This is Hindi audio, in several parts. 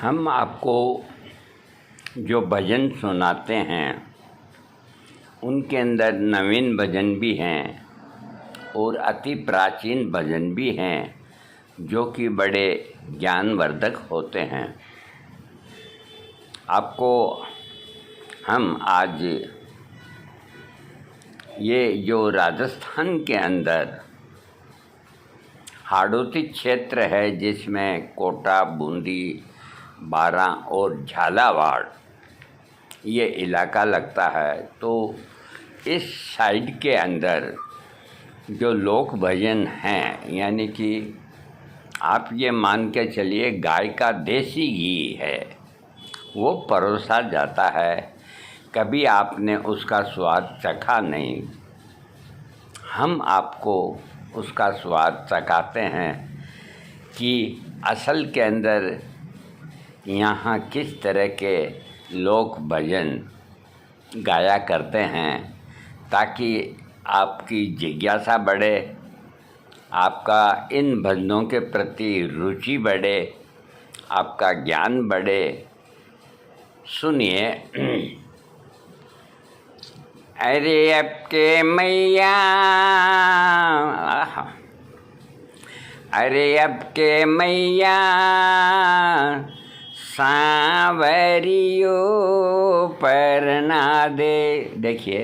हम आपको जो भजन सुनाते हैं उनके अंदर नवीन भजन भी हैं और अति प्राचीन भजन भी हैं जो कि बड़े ज्ञानवर्धक होते हैं। आपको हम आज ये जो राजस्थान के अंदर हाड़ौती क्षेत्र है जिसमें कोटा, बूंदी, बारां और झालावाड़ ये इलाका लगता है, तो इस साइड के अंदर जो लोक भजन हैं, यानी कि आप ये मान के चलिए गाय का देसी घी है, वो परोसा जाता है। कभी आपने उसका स्वाद चखा नहीं, हम आपको उसका स्वाद चखाते हैं कि असल के अंदर यहाँ किस तरह के लोक भजन गाया करते हैं, ताकि आपकी जिज्ञासा बढ़े, आपका इन भजनों के प्रति रुचि बढ़े, आपका ज्ञान बढ़े। सुनिए। अरे अब के मैया, अरे अब के मैया सांवरियो परना दे। देखिए,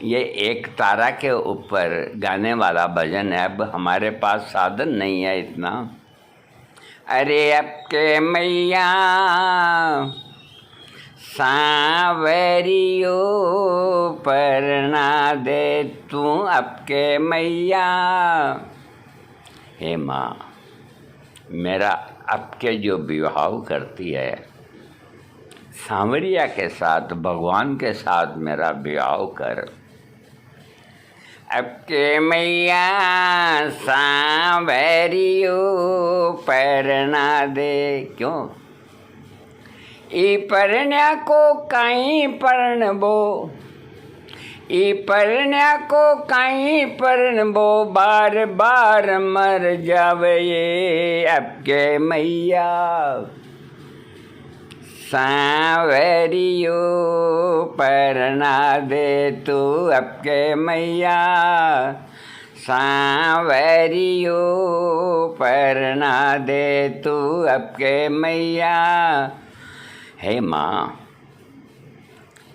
ये एक तारा के ऊपर गाने वाला भजन है। अब हमारे पास साधन नहीं है इतना। अरे अब के मैया सांवरियो परना दे, तू अब के मैया। हे माँ, मेरा अब के जो विवाह करती है सांवरिया के साथ, भगवान के साथ मेरा विवाह कर। अब के मैया सांवरियो परना दे। क्यों? ई परण्या को काई परनबो, ई परण्या को काई परनबो, बार बार मर जावे ये अब के मैया सांवरियो परना दे, तू अब के मैया सांवरियो परना दे, तू अब के मैया। हे माँ,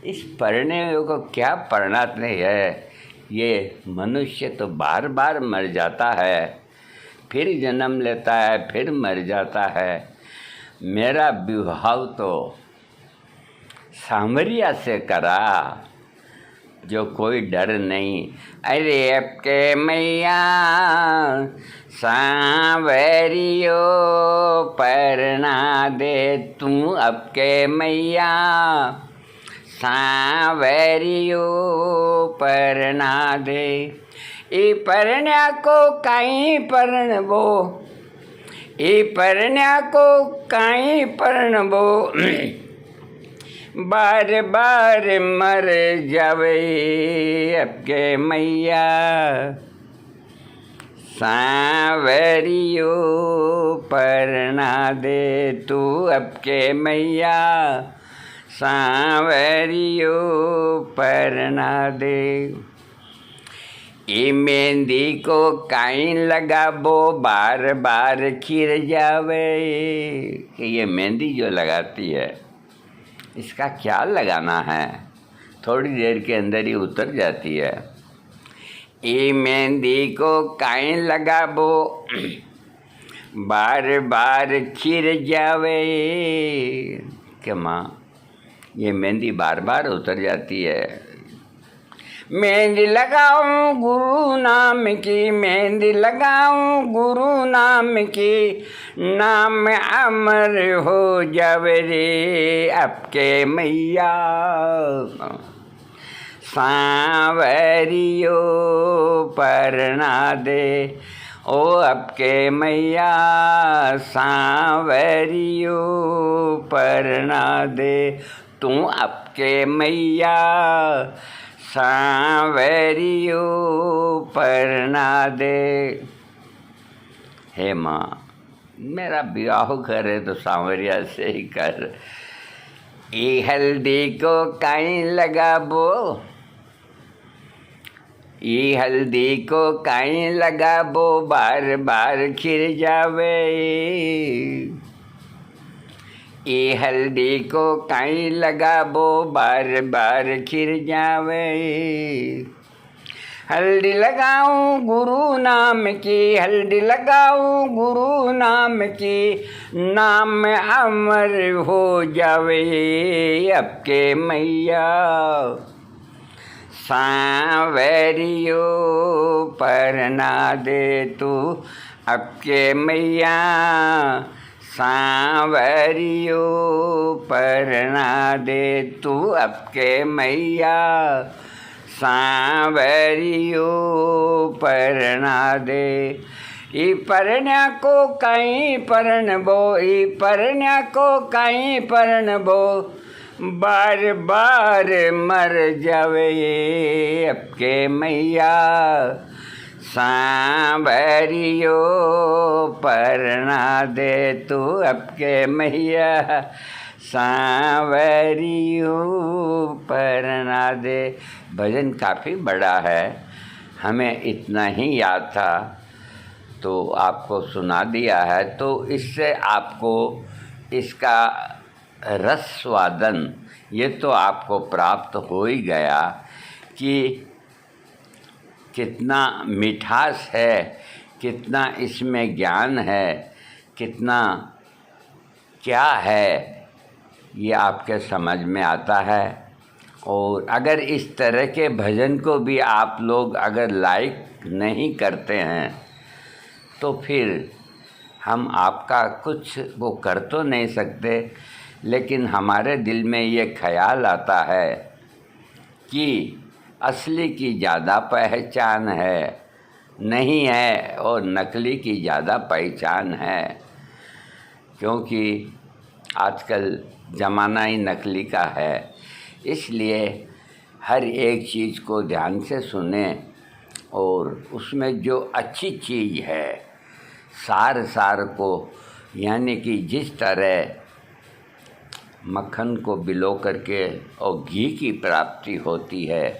इस परने को क्या परनाते है? ये मनुष्य तो बार बार मर जाता है, फिर जन्म लेता है, फिर मर जाता है। मेरा विवाह तो सांवरिया से करा जो कोई डर नहीं। अरे अब के मैया सांवरियो परना दे, तू अब के मैया सांवरियो परना दे। ई परण्या को काई परनबो, ई परण्या को काई परनबो, बार बार मर जावे अब के मैया सांवरियो परना दे, तू अब के मैया सांवरियो परना दे। ई मेहंदी को काई लगाबो, बार बार खिर जावे। कि ये मेहंदी जो लगाती है, इसका क्या लगाना है, थोड़ी देर के अंदर ही उतर जाती है। ई मेहंदी को काई लगाबो, बार बार खिर जावे। कि माँ, ये मेहंदी बार बार उतर जाती है। मेहंदी लगाऊं गुरु नाम की, मेहंदी लगाऊं गुरु नाम की, नाम अमर हो जावे रे अब के मैया सांवरियो परना दे। ओ अब के मैया सांवरियो परना दे, तू अब के मैया सांवरियो परना दे। हे माँ, मेरा ब्याह करे तो सांवरिया से ही कर। ई हल्दी को काई लगाबो, ई हल्दी को काई लगाबो, बार बार खिर जावे। ई हल्दी को काई लगाबो, बार बार खिर जावे। हल्दी लगाऊं गुरु नाम की, हल्दी लगाऊं गुरु नाम की, नाम अमर हो जावे। अब के मैया सांवरियो परना दे तू, अब के मैया सांवरियो परना दे तू, अब के मैया सांवरियो परना दे। ई परण्या को कहीं परनबो, ई परण्या को कहीं परनबो, बार बार मर जावे। अब के मैया सांवरियो परना दे तू, अब के मैया सांवरियो परना दे। भजन काफ़ी बड़ा है, हमें इतना ही याद था तो आपको सुना दिया है। तो इससे आपको इसका रस स्वादन ये तो आपको प्राप्त हो ही गया कि कितना मिठास है, कितना इसमें ज्ञान है, कितना क्या है, ये आपके समझ में आता है। और अगर इस तरह के भजन को भी आप लोग अगर लाइक नहीं करते हैं तो फिर हम आपका कुछ वो कर तो नहीं सकते, लेकिन हमारे दिल में ये ख्याल आता है कि असली की ज़्यादा पहचान है नहीं है और नकली की ज़्यादा पहचान है, क्योंकि आजकल ज़माना ही नकली का है। इसलिए हर एक चीज़ को ध्यान से सुने और उसमें जो अच्छी चीज़ है सार को, यानी कि जिस तरह मक्खन को बिलो करके और घी की प्राप्ति होती है,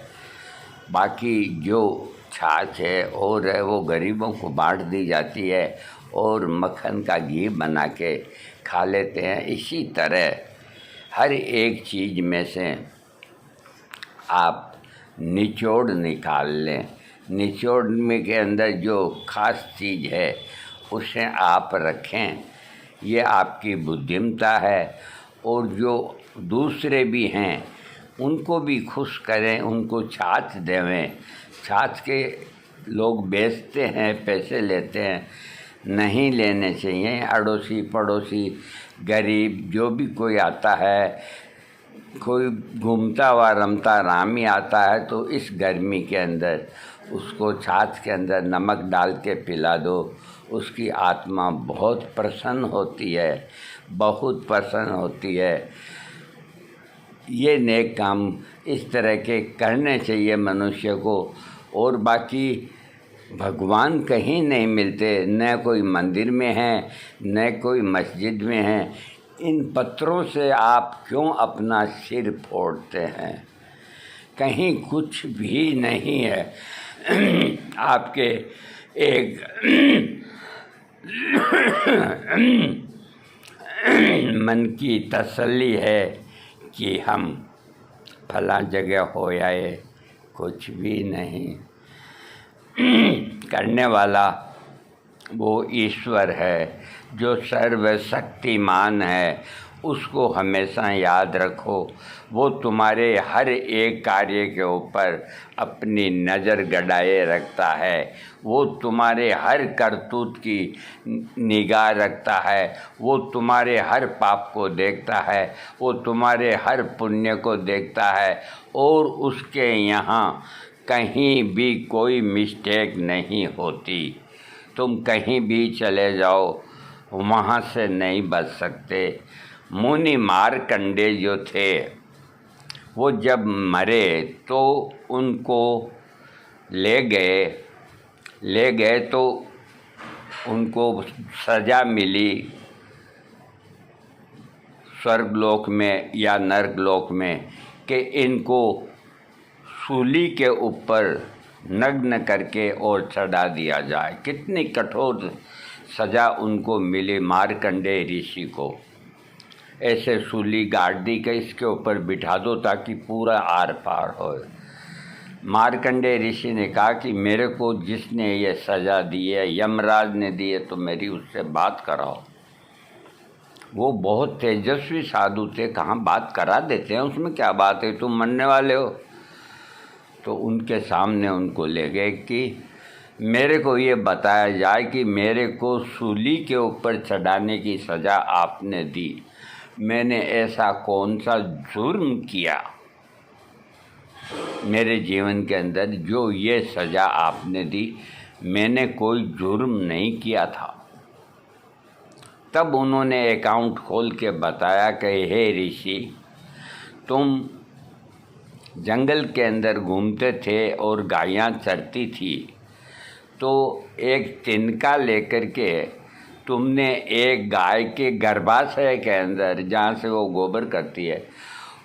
बाकी जो छाछ है और है वो गरीबों को बांट दी जाती है और मक्खन का घी बना के खा लेते हैं। इसी तरह हर एक चीज़ में से आप निचोड़ निकाल लें, निचोड़ में के अंदर जो खास चीज़ है उसे आप रखें, ये आपकी बुद्धिमता है। और जो दूसरे भी हैं उनको भी खुश करें, उनको छाछ देवें। छाछ के लोग बेचते हैं, पैसे लेते हैं, नहीं लेने चाहिए। अड़ोसी पड़ोसी गरीब जो भी कोई आता है, कोई घूमता हुआ रमता राम ही आता है तो इस गर्मी के अंदर उसको छाछ के अंदर नमक डाल के पिला दो, उसकी आत्मा बहुत प्रसन्न होती है, बहुत प्रसन्न होती है। ये नेक काम इस तरह के करने चाहिए मनुष्य को। और बाकी भगवान कहीं नहीं मिलते, न कोई मंदिर में हैं न कोई मस्जिद में हैं। इन पत्थरों से आप क्यों अपना सिर फोड़ते हैं? कहीं कुछ भी नहीं है। आपके एक मन की तसल्ली है कि हम फला जगह हो आए, कुछ भी नहीं। करने वाला वो ईश्वर है जो सर्वशक्तिमान है, उसको हमेशा याद रखो। वो तुम्हारे हर एक कार्य के ऊपर अपनी नज़र गड़ाए रखता है, वो तुम्हारे हर करतूत की निगाह रखता है, वो तुम्हारे हर पाप को देखता है, वो तुम्हारे हर पुण्य को देखता है। और उसके यहाँ कहीं भी कोई मिस्टेक नहीं होती। तुम कहीं भी चले जाओ वहाँ से नहीं बच सकते। मुनि मार्कंडे जो थे वो जब मरे तो उनको ले गए तो उनको सज़ा मिली स्वर्गलोक में या नरकलोक में कि इनको सूली के ऊपर नग्न करके और चढ़ा दिया जाए। कितनी कठोर सज़ा उनको मिली मार्कंडेय ऋषि को। ऐसे सूली गाड़ दी कि इसके ऊपर बिठा दो ताकि पूरा आर पार हो। मार्कंडेय ऋषि ने कहा कि मेरे को जिसने ये सज़ा दी है, यमराज ने दी है, तो मेरी उससे बात कराओ। वो बहुत तेजस्वी साधु थे, कहाँ बात करा देते हैं, उसमें क्या बात है, तुम मरने वाले हो। तो उनके सामने उनको ले गए कि मेरे को ये बताया जाए कि मेरे को सूली के ऊपर चढ़ाने की सज़ा आपने दी, मैंने ऐसा कौन सा जुर्म किया मेरे जीवन के अंदर जो ये सज़ा आपने दी, मैंने कोई जुर्म नहीं किया था। तब उन्होंने अकाउंट खोल के बताया कि हे ऋषि, तुम जंगल के अंदर घूमते थे और गायें चरती थी, तो एक तिनका लेकर के तुमने एक गाय के गर्भाशय के अंदर, जहाँ से वो गोबर करती है,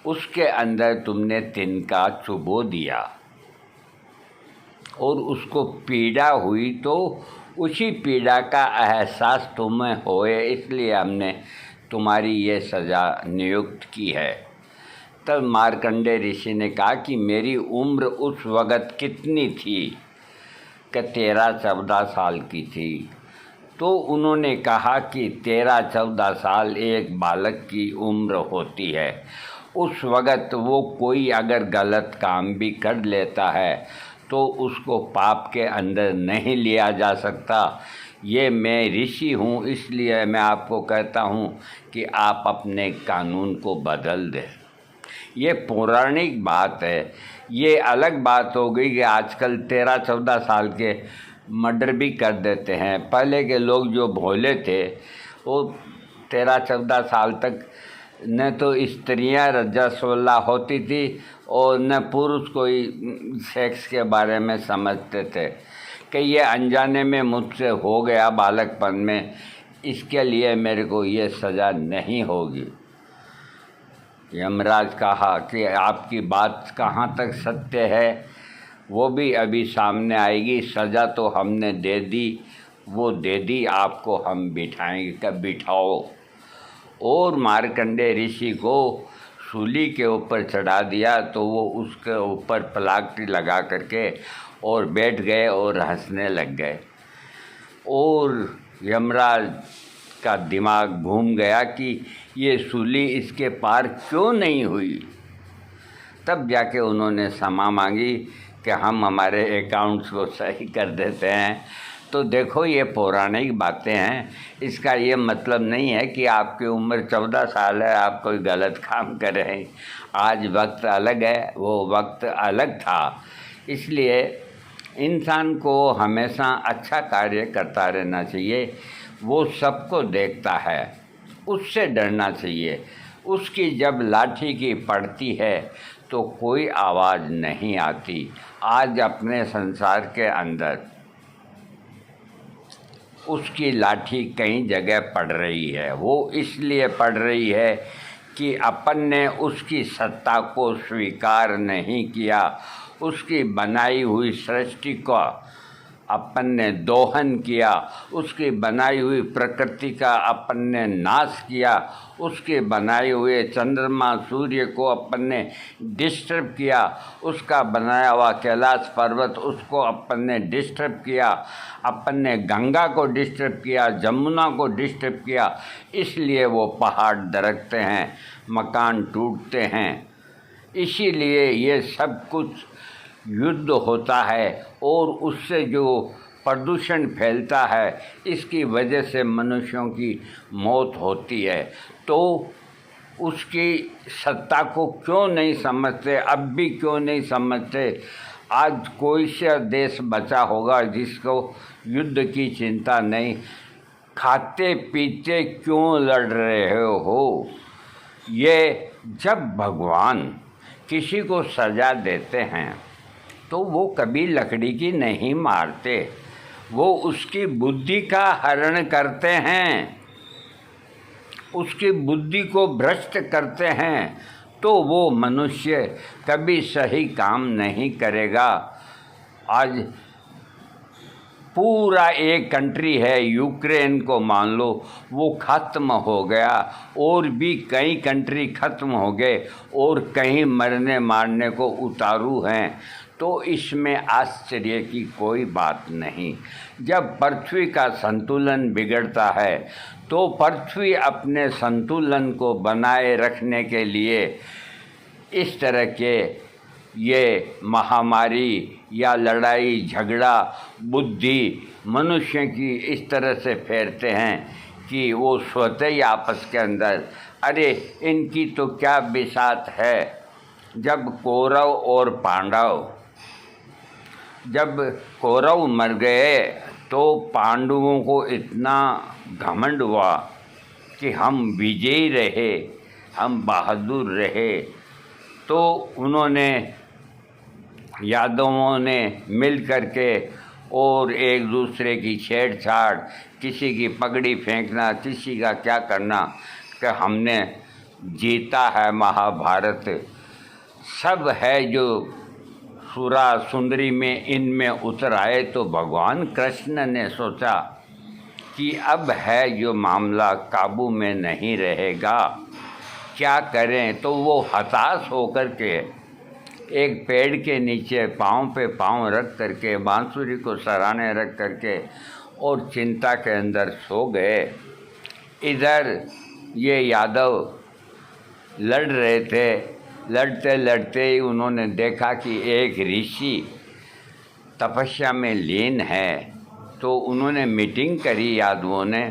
उसके अंदर तुमने तिनका चुबो दिया और उसको पीड़ा हुई, तो उसी पीड़ा का एहसास तुम्हें होए, इसलिए हमने तुम्हारी ये सज़ा नियुक्त की है। तब मार्कंडेय ऋषि ने कहा कि मेरी उम्र उस वक़्त कितनी थी, कि 13-14 साल की थी। तो उन्होंने कहा कि 13-14 साल एक बालक की उम्र होती है। उस वक़्त वो कोई अगर गलत काम भी कर लेता है तो उसको पाप के अंदर नहीं लिया जा सकता। ये मैं ऋषि हूँ, इसलिए मैं आपको कहता हूँ कि आप अपने कानून को बदल दें। ये पौराणिक बात है। ये अलग बात हो गई कि आजकल 13-14 साल के मर्डर भी कर देते हैं। पहले के लोग जो भोले थे वो 13-14 साल तक न तो स्त्रियां रजस्वला होती थी और न पुरुष कोई सेक्स के बारे में समझते थे कि ये अनजाने में मुझसे हो गया बालकपन में, इसके लिए मेरे को ये सज़ा नहीं होगी। यमराज कहा कि आपकी बात कहाँ तक सत्य है वो भी अभी सामने आएगी। सज़ा तो हमने दे दी, वो दे दी, आपको हम बिठाएंगे, कब बिठाओ। और मार्कंडेय ऋषि को सूली के ऊपर चढ़ा दिया, तो वो उसके ऊपर पलाक्टी लगा करके और बैठ गए और हंसने लग गए। और यमराज का दिमाग घूम गया कि ये सूली इसके पार क्यों नहीं हुई। तब जाके उन्होंने क्षमा मांगी कि हम हमारे अकाउंट्स को सही कर देते हैं। तो देखो, ये पौराणिक बातें हैं। इसका ये मतलब नहीं है कि आपकी उम्र 14 साल है, आप कोई गलत काम कर रहे हैं। आज वक्त अलग है, वो वक्त अलग था। इसलिए इंसान को हमेशा अच्छा कार्य करता रहना चाहिए। वो सबको देखता है, उससे डरना चाहिए। उसकी जब लाठी की पड़ती है तो कोई आवाज़ नहीं आती। आज अपने संसार के अंदर उसकी लाठी कई जगह पड़ रही है। वो इसलिए पड़ रही है कि अपन ने उसकी सत्ता को स्वीकार नहीं किया। उसकी बनाई हुई सृष्टि का अपन ने दोहन किया, उसकी बनाई हुई प्रकृति का अपन ने नाश किया, उसके बनाए हुए चंद्रमा सूर्य को अपन ने डिस्टर्ब किया, उसका बनाया हुआ कैलाश पर्वत उसको अपन ने डिस्टर्ब किया, अपन ने गंगा को डिस्टर्ब किया, जमुना को डिस्टर्ब किया। इसलिए वो पहाड़ दरकते हैं, मकान टूटते हैं। इसीलिए ये सब कुछ युद्ध होता है और उससे जो प्रदूषण फैलता है, इसकी वजह से मनुष्यों की मौत होती है। तो उसकी सत्ता को क्यों नहीं समझते, अब भी क्यों नहीं समझते। आज कोई सा देश बचा होगा जिसको युद्ध की चिंता नहीं। खाते पीते क्यों लड़ रहे हो। ये जब भगवान किसी को सज़ा देते हैं तो वो कभी लकड़ी की नहीं मारते, वो उसकी बुद्धि का हरण करते हैं, उसकी बुद्धि को भ्रष्ट करते हैं, तो वो मनुष्य कभी सही काम नहीं करेगा। आज पूरा एक कंट्री है, यूक्रेन को मान लो, वो ख़त्म हो गया, और भी कई कंट्री ख़त्म हो गए, और कहीं मरने मारने को उतारू हैं। तो इसमें आश्चर्य की कोई बात नहीं। जब पृथ्वी का संतुलन बिगड़ता है तो पृथ्वी अपने संतुलन को बनाए रखने के लिए इस तरह के ये महामारी या लड़ाई झगड़ा बुद्धि मनुष्य की इस तरह से फेरते हैं कि वो स्वतः ही आपस के अंदर, अरे इनकी तो क्या बिसात है। जब कौरव मर गए तो पांडवों को इतना घमंड हुआ कि हम विजयी रहे, हम बहादुर रहे। तो उन्होंने, यादवों ने मिल कर के और एक दूसरे की छेड़छाड़, किसी की पगड़ी फेंकना, किसी का क्या करना, कि हमने जीता है महाभारत। सब है जो सुरा सुंदरी में इनमें उतर आए। तो भगवान कृष्ण ने सोचा कि अब है जो मामला काबू में नहीं रहेगा, क्या करें। तो वो हताश होकर के एक पेड़ के नीचे पाँव पे पाँव रख करके, बांसुरी को सराहने रख करके और चिंता के अंदर सो गए। इधर ये यादव लड़ रहे थे। लड़ते लड़ते ही उन्होंने देखा कि एक ऋषि तपस्या में लीन है। तो उन्होंने मीटिंग करी यादवों ने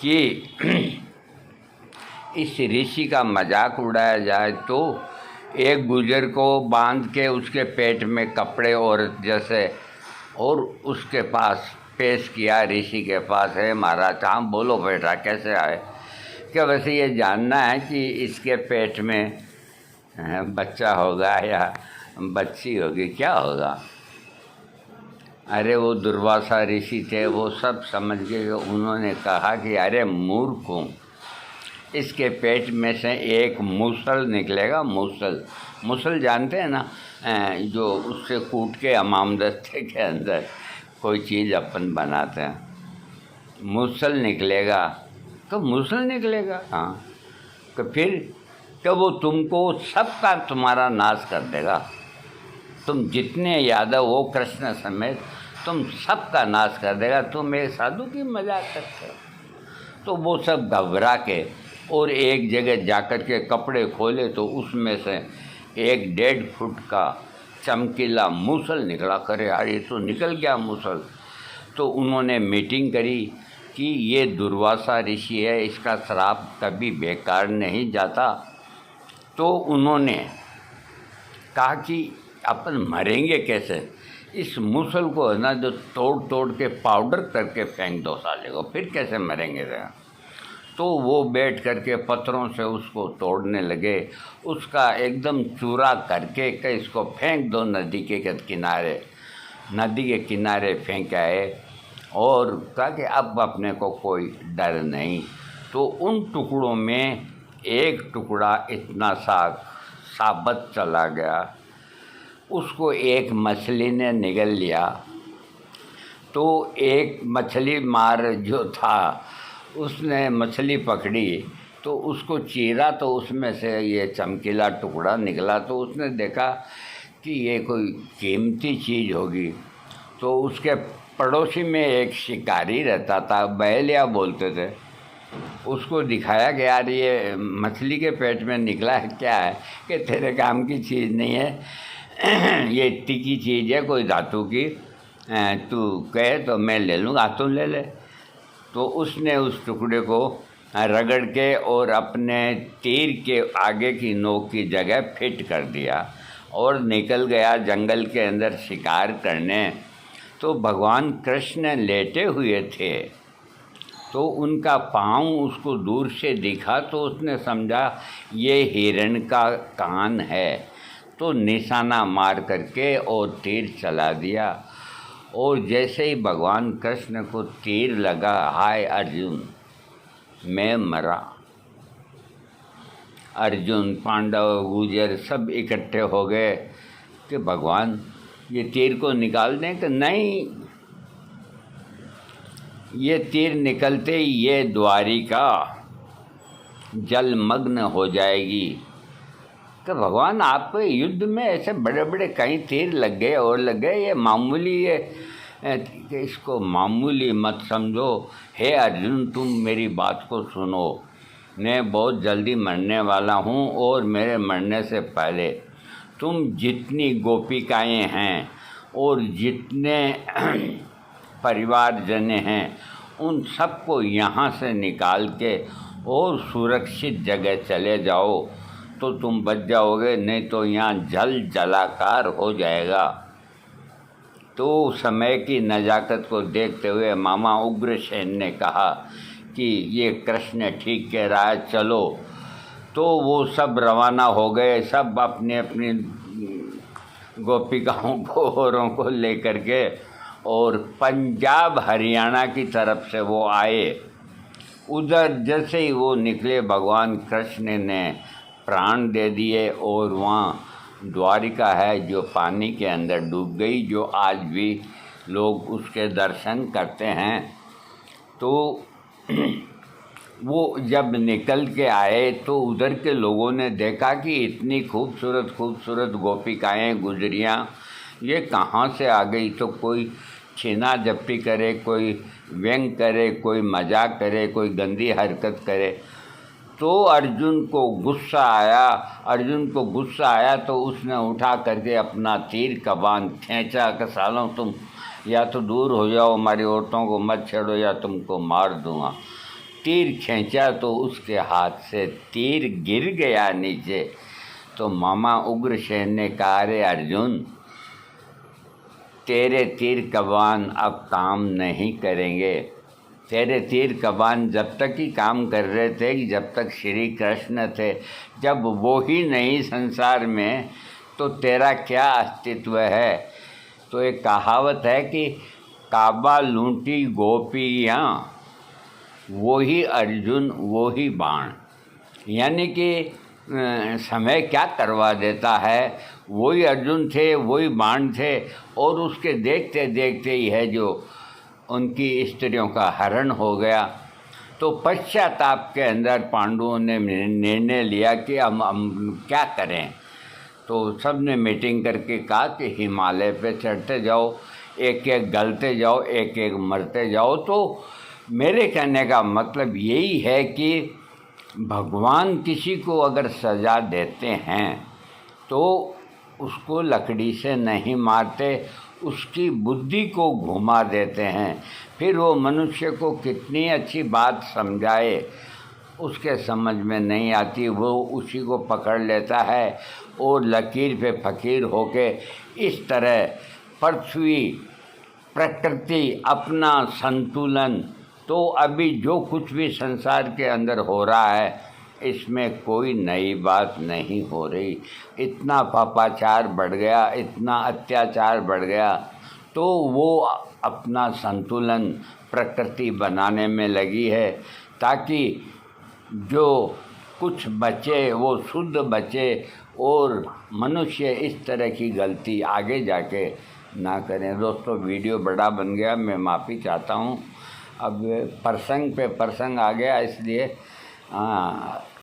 कि इस ऋषि का मजाक उड़ाया जाए। तो एक गुजर को बांध के उसके पेट में कपड़े और जैसे, और उसके पास पेश किया ऋषि के पास। है महाराज, हाँ बोलो बेटा कैसे आए। क्या वैसे ये जानना है कि इसके पेट में बच्चा होगा या बच्ची होगी, क्या होगा। अरे वो दुर्वासा ऋषि थे, वो सब समझ गए। उन्होंने कहा कि अरे मूर्खों, इसके पेट में से एक मूसल निकलेगा। मूसल जानते हैं ना, जो उससे कूट के हमामदस्ते के अंदर कोई चीज़ अपन बनाते हैं, मूसल निकलेगा। तो मूसल निकलेगा, हाँ। तो फिर तो वो तुमको सबका तुम्हारा नाश कर देगा। तुम जितने यादव हो कृष्ण समेत, तुम सबका नाश कर देगा। तुम एक साधु की मजाक करते हो। तो वो सब घबरा के और एक जगह जाकर के कपड़े खोले तो उसमें से एक 1.5 फुट का चमकीला मूसल निकला। करे यार, ये तो निकल गया मूसल। तो उन्होंने मीटिंग करी कि ये दुर्वासा ऋषि है, इसका श्राप कभी बेकार नहीं जाता। तो उन्होंने कहा कि अपन मरेंगे कैसे, इस मूसल को है ना जो तोड़ तोड़ के पाउडर करके फेंक दो साले को, फिर कैसे मरेंगे। तो वो बैठ करके पत्थरों से उसको तोड़ने लगे, उसका एकदम चूरा करके इसको फेंक दो नदी के किनारे। नदी के किनारे फेंक आए और कहा कि अब अपने को कोई डर नहीं। तो उन टुकड़ों में एक टुकड़ा इतना सा साबत चला गया, उसको एक मछली ने निगल लिया। तो एक मछली मार जो था उसने मछली पकड़ी, तो उसको चीरा, तो उसमें से ये चमकीला टुकड़ा निकला। तो उसने देखा कि ये कोई कीमती चीज़ होगी। तो उसके पड़ोसी में एक शिकारी रहता था, बैलिया बोलते थे। उसको दिखाया कि यार ये मछली के पेट में निकला है, क्या है। कि तेरे काम की चीज़ नहीं है, ये इतनी की चीज़ है कोई धातु की, तू कहे तो मैं ले लूँगा, तुम ले ले। तो उसने उस टुकड़े को रगड़ के और अपने तीर के आगे की नोक की जगह फिट कर दिया और निकल गया जंगल के अंदर शिकार करने। तो भगवान कृष्ण लेटे हुए थे, तो उनका पाँव उसको दूर से दिखा। तो उसने समझा ये हिरण का कान है। तो निशाना मार करके और तीर चला दिया और जैसे ही भगवान कृष्ण को तीर लगा, हाय अर्जुन मैं मरा। अर्जुन, पांडव, गुर्जर सब इकट्ठे हो गए कि भगवान ये तीर को निकाल दें। कि नहीं, ये तीर निकलते ही ये द्वारिका जलमग्न हो जाएगी। तो भगवान आप युद्ध में ऐसे बड़े बड़े कई तीर लग गए और लग गए, ये मामूली, ये इसको मामूली मत समझो। हे अर्जुन तुम मेरी बात को सुनो, मैं बहुत जल्दी मरने वाला हूँ और मेरे मरने से पहले तुम जितनी गोपिकाएं हैं और जितने परिवारजन हैं उन सबको यहाँ से निकाल के और सुरक्षित जगह चले जाओ तो तुम बच जाओगे, नहीं तो यहाँ जल जलाकार हो जाएगा। तो समय की नज़ाकत को देखते हुए मामा उग्रसेन ने कहा कि ये कृष्ण ठीक कह रहा है, चलो। तो वो सब रवाना हो गए, सब अपनी अपनी गोपिकाओं को औरों को लेकर के, और पंजाब हरियाणा की तरफ से वो आए। उधर जैसे ही वो निकले भगवान कृष्ण ने प्राण दे दिए और वहाँ द्वारिका है जो पानी के अंदर डूब गई, जो आज भी लोग उसके दर्शन करते हैं। तो वो जब निकल के आए तो उधर के लोगों ने देखा कि इतनी खूबसूरत खूबसूरत गोपिकाएँ गुजरियाँ ये कहाँ से आ गई। तो कोई छीना झपटी करे, कोई व्यंग करे, कोई मजाक करे, कोई गंदी हरकत करे। तो अर्जुन को गुस्सा आया तो उसने उठा करके अपना तीर कमान खींचा कि सालों तुम या तो दूर हो जाओ, हमारी औरतों को मत छेड़ो या तुमको मार दूंगा। तीर खींचा तो उसके हाथ से तीर गिर गया नीचे। तो मामा उग्रसेन ने कहा, अरे अर्जुन तेरे तीर कमान अब काम नहीं करेंगे। तेरे तीर कमान जब तक ही काम कर रहे थे कि जब तक श्री कृष्ण थे, जब वो ही नहीं संसार में तो तेरा क्या अस्तित्व है। तो एक कहावत है कि काबा लूटी गोपियाँ, वो ही अर्जुन वो ही बाण। यानी कि समय क्या करवा देता है, वही अर्जुन थे, वही बाण थे, और उसके देखते देखते ही है जो उनकी स्त्रियों का हरण हो गया। तो पश्चाताप के अंदर पांडवों ने निर्णय लिया कि हम क्या करें। तो सब ने मीटिंग करके कहा कि हिमालय पे चढ़ते जाओ, एक एक गलते जाओ, एक एक मरते जाओ। तो मेरे कहने का मतलब यही है कि भगवान किसी को अगर सज़ा देते हैं तो उसको लकड़ी से नहीं मारते, उसकी बुद्धि को घुमा देते हैं। फिर वो मनुष्य को कितनी अच्छी बात समझाए उसके समझ में नहीं आती, वो उसी को पकड़ लेता है और लकीर पे फ़कीर होके इस तरह पृथ्वी प्रकृति अपना संतुलन। तो अभी जो कुछ भी संसार के अंदर हो रहा है इसमें कोई नई बात नहीं हो रही। इतना पापाचार बढ़ गया, इतना अत्याचार बढ़ गया, तो वो अपना संतुलन प्रकृति बनाने में लगी है ताकि जो कुछ बचे वो शुद्ध बचे और मनुष्य इस तरह की गलती आगे जाके ना करें। दोस्तों वीडियो बड़ा बन गया, मैं माफ़ी चाहता हूँ। अब प्रसंग पे प्रसंग आ गया, इसलिए